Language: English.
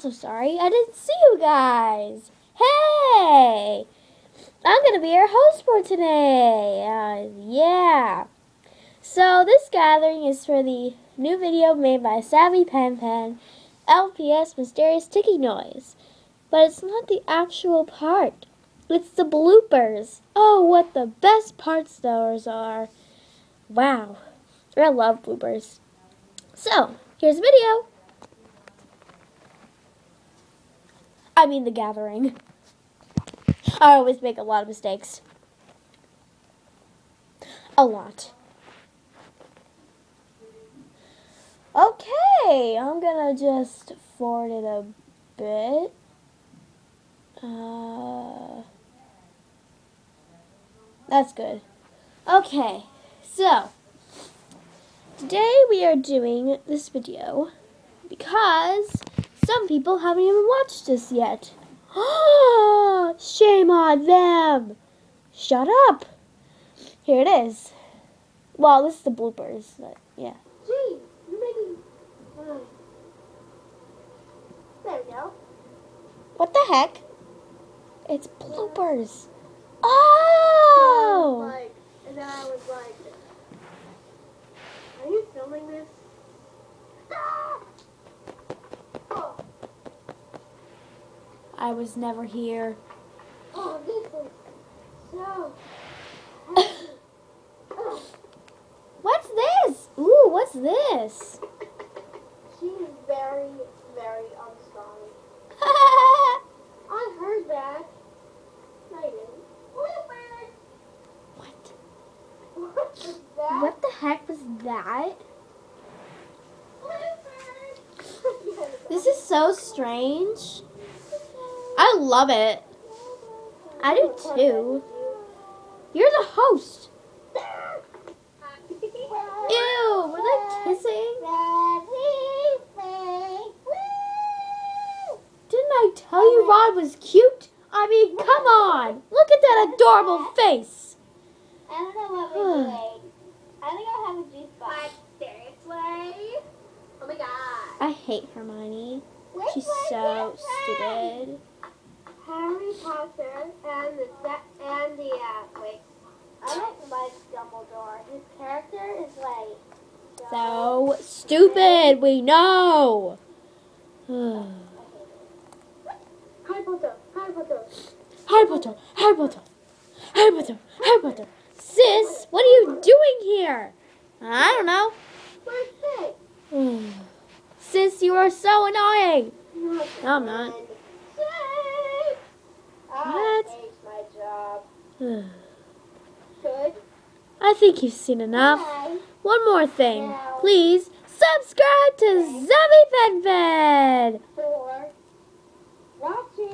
I'm so sorry. I didn't see you guys. Hey! I'm going to be your host for today. Yeah. So this gathering is for the new video made by Savvy Pen Pen, LPS Mysterious Ticking Noise. But it's not the actual part. It's the bloopers. Oh, what the best parts those are. Wow. I love bloopers. So, here's the video. I mean the gathering. I always make a lot of mistakes. A lot. Okay, I'm gonna just forward it a bit. That's good. Okay, so today we are doing this video because some people haven't even watched this yet. Shame on them. Shut up. Here it is. Well, this is the bloopers, but yeah. Gee, you're making... There we go. What the heck? It's bloopers. Oh! And then I was like, are you filming this? Ah! Oh. I was never here. Oh, this is so... What's this? Ooh, what's this? She's very, very unstrong. I heard that. No, you didn't. What? What is that? What the heck was that? This is so strange. I love it. I do too. You're the host. Ew, were they kissing? Didn't I tell you Rod was cute? I mean, come on. Look at that adorable face. I don't know what we're doing. I think I have a juice box. Seriously? Oh my god. I hate Hermione. She's so stupid. Harry Potter and the wait. I don't like Dumbledore. His character is like So stupid, we know. Harry Potter. Harry Potter. Harry Potter, Harry Potter, Harry Potter, Harry Potter. Sis, what are you doing here? I don't know. Where's Sid? Sis, you are so annoying. No, I'm not. Sid! I hate my job. Good. I think you've seen enough. Bye. One more thing. No. Please subscribe to Zavvy Pen Pen. For watching.